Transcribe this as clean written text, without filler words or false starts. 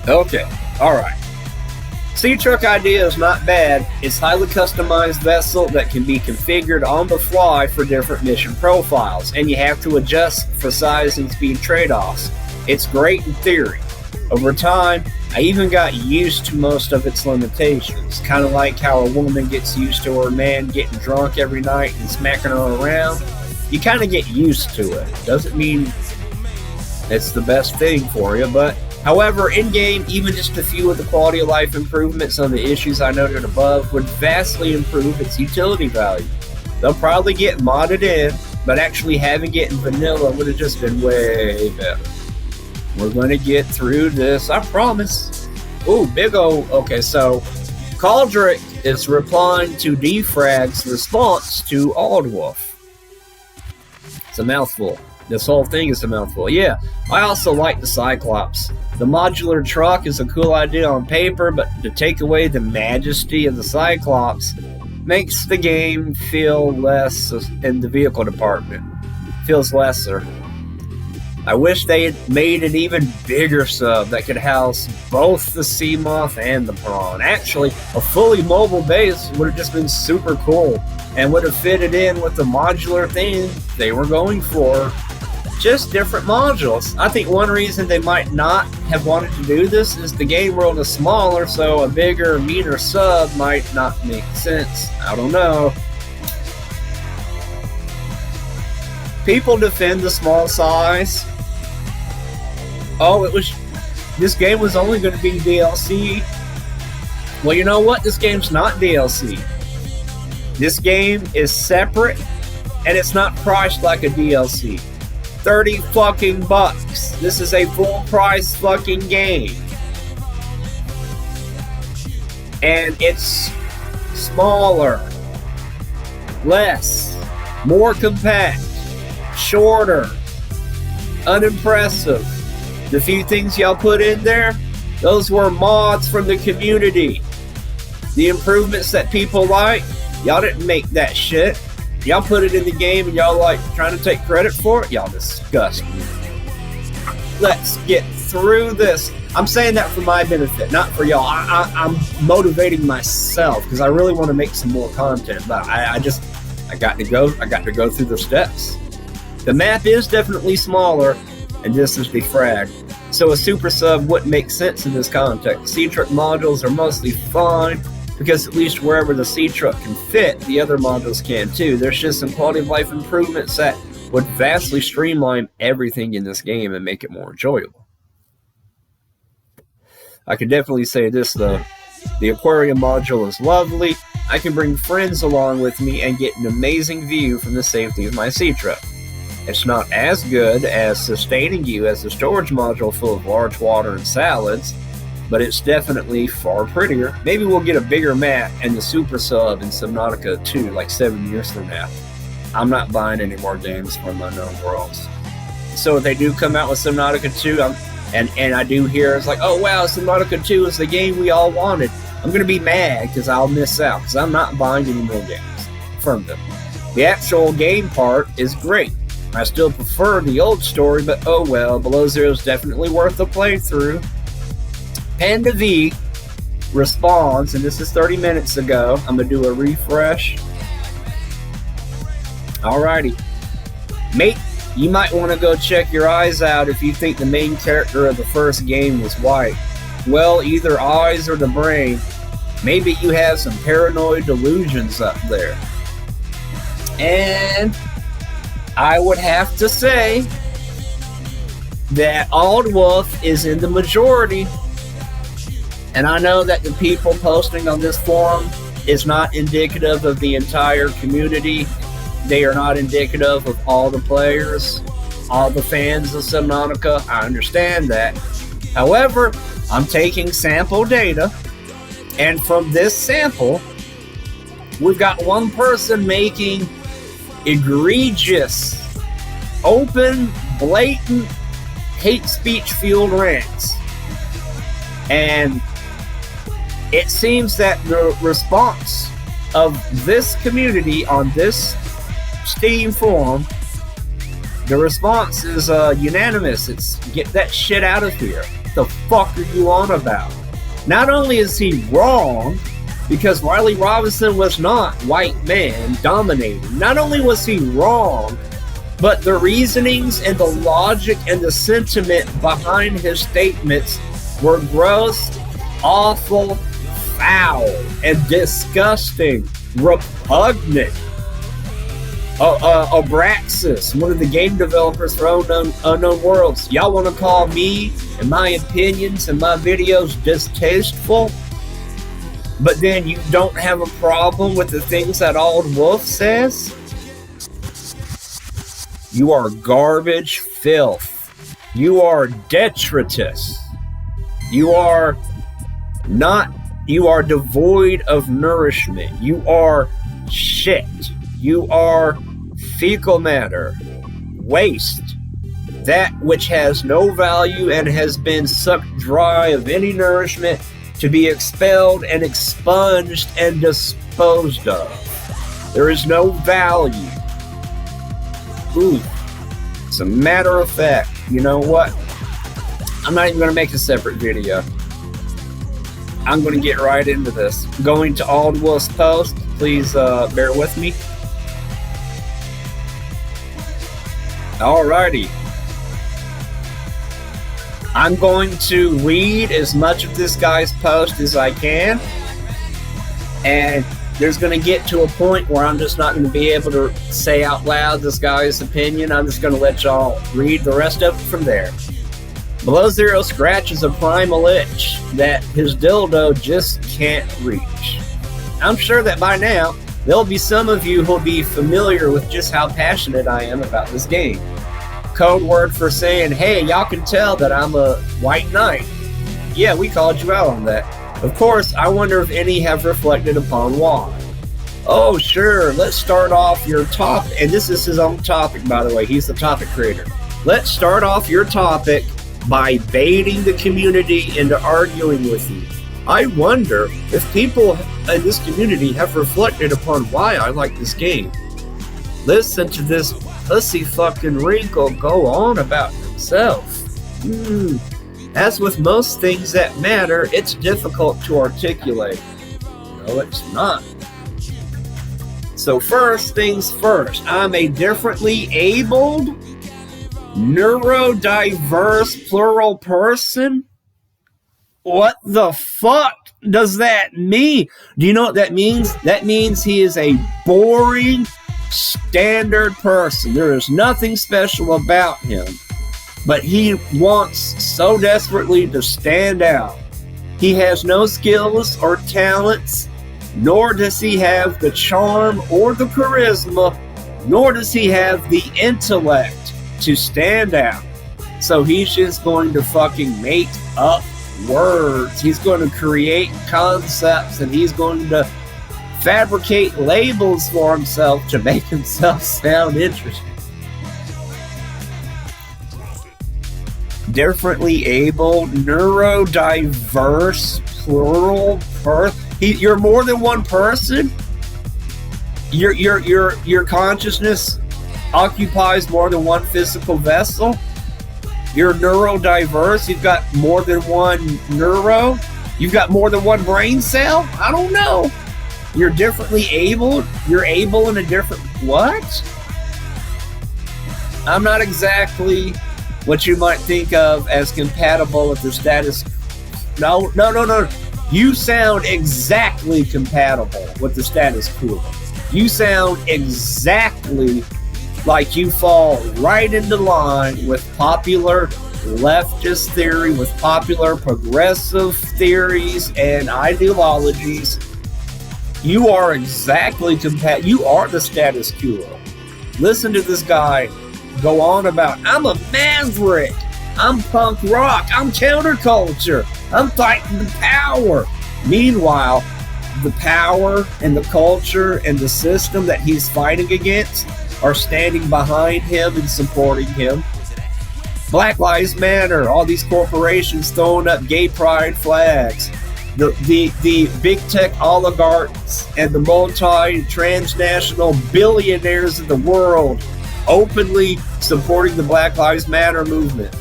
Okay, alright. Sea Truck idea is not bad. It's highly customized vessel that can be configured on the fly for different mission profiles, and you have to adjust for size and speed trade-offs. It's great in theory. Over time, I even got used to most of its limitations, kind of like how a woman gets used to her man getting drunk every night and smacking her around. You kind of get used to it. Doesn't mean it's the best thing for you, but however, in-game, even just a few of the quality of life improvements on the issues I noted above would vastly improve its utility value. They'll probably get modded in, but actually having it in vanilla would have just been way better. We're going to get through this, I promise. Ooh, big O. Okay, so Caldric is replying to Defrag's response to Aldwolf. It's a mouthful. This whole thing is a mouthful. Yeah, I also like the Cyclops. The modular truck is a cool idea on paper, but to take away the majesty of the Cyclops makes the game feel less in the vehicle department. Feels lesser. I wish they had made an even bigger sub that could house both the Seamoth and the Prawn. Actually, a fully mobile base would have just been super cool and would have fitted in with the modular theme they were going for. Just different modules. I think one reason they might not have wanted to do this is the game world is smaller, so a bigger, meaner sub might not make sense. I don't know. People defend the small size. Oh, this game was only going to be DLC. Well, you know what? This game's not DLC. This game is separate, and it's not priced like a DLC. 30 fucking bucks. This is a full price fucking game. And it's smaller, less, more compact, shorter, unimpressive. The few things y'all put in there, those were mods from the community. The improvements that people like, y'all didn't make that shit. Y'all put it in the game and y'all like trying to take credit for it? Y'all disgust me. Let's get through this. I'm saying that for my benefit, not for y'all. I'm motivating myself because I really want to make some more content, but I got to go through the steps. The map is definitely smaller, and this is the frag. So a super sub wouldn't make sense in this context. Sea Truck modules are mostly fine, because at least wherever the Sea Truck can fit, the other modules can too. There's just some quality of life improvements that would vastly streamline everything in this game and make it more enjoyable. I can definitely say this though, the aquarium module is lovely. I can bring friends along with me and get an amazing view from the safety of my Sea Truck. It's not as good as sustaining you as the storage module full of large water and salads, but it's definitely far prettier. Maybe we'll get a bigger map and the super sub in Subnautica 2 like 7 years from now. I'm not buying any more games from Unknown Worlds. So if they do come out with Subnautica 2, and I do hear it's like, oh wow, Subnautica 2 is the game we all wanted, I'm going to be mad because I'll miss out because I'm not buying any more games from them. The actual game part is great. I still prefer the old story, but oh well, Below Zero is definitely worth a playthrough. Panda V responds, and this is 30 minutes ago. I'm going to do a refresh. Alrighty. Mate, you might want to go check your eyes out if you think the main character of the first game was white. Well, either eyes or the brain. Maybe you have some paranoid delusions up there. And I would have to say that Aldwolf is in the majority. And I know that the people posting on this forum is not indicative of the entire community. They are not indicative of all the players, all the fans of Subnautica. I understand that. However, I'm taking sample data, and from this sample, we've got one person making egregious, open, blatant, hate speech-fueled rants. And it seems that the response of this community on this Steam forum, the response is unanimous. It's get that shit out of here. the fuck are you on about? Not only is he wrong, because Riley Robinson was not white man dominating. Not only was he wrong, but the reasonings and the logic and the sentiment behind his statements were gross, awful, foul, and disgusting, repugnant. Abraxas, one of the game developers for Unknown Worlds. Y'all want to call me and my opinions and my videos distasteful? But then you don't have a problem with the things that Old Wolf says? You are garbage filth. You are detritus. You are devoid of nourishment. You are shit. You are fecal matter, waste, that which has no value and has been sucked dry of any nourishment to be expelled and expunged and disposed of. There is no value. Ooh, as a matter of fact, you know what? I'm not even going to make a separate video. I'm going to get right into this. Going to Old Wolf's post, please bear with me. Alrighty. I'm going to read as much of this guy's post as I can. And there's going to get to a point where I'm just not going to be able to say out loud this guy's opinion. I'm just going to let y'all read the rest of it from there. Below Zero scratches a primal itch that his dildo just can't reach. I'm sure that by now, there'll be some of you who'll be familiar with just how passionate I am about this game. Code word for saying, hey, y'all can tell that I'm a white knight. Yeah, we called you out on that. Of course, I wonder if any have reflected upon why. Oh, sure, let's start off your topic. And this is his own topic, by the way. He's the topic creator. Let's start off your topic by baiting the community into arguing with you. I wonder if people in this community have reflected upon why I like this game. Listen to this pussy fucking wrinkle go on about himself. As with most things that matter, it's difficult to articulate. No, it's not. So first things first, I'm a differently abled, neurodiverse, plural person. What the fuck does that mean? Do you know what that means? That means he is a boring, standard person. There is nothing special about him. But he wants so desperately to stand out. He has no skills or talents, nor does he have the charm or the charisma, nor does he have the intellect to stand out. So he's just going to fucking make up words. He's going to create concepts, and he's going to fabricate labels for himself to make himself sound interesting. Differently able, neurodiverse, plural person. You're more than one person. Your consciousness occupies more than one physical vessel. You're neurodiverse. You've got more than one neuro. You've got more than one brain cell. I don't know. You're differently able. You're able in a different what? I'm not exactly what you might think of as compatible with the status. No. You sound exactly compatible with the status quo. You sound exactly like you fall right into line with popular leftist theory, with popular progressive theories and ideologies. You are exactly compatible. You are the status quo. Listen to this guy go on about, I'm a maverick, I'm punk rock, I'm counterculture, I'm fighting the power. Meanwhile, the power and the culture and the system that he's fighting against are standing behind him and supporting him. Black Lives Matter, all these corporations throwing up gay pride flags. The big tech oligarchs and the multi-transnational billionaires of the world openly supporting the Black Lives Matter movement.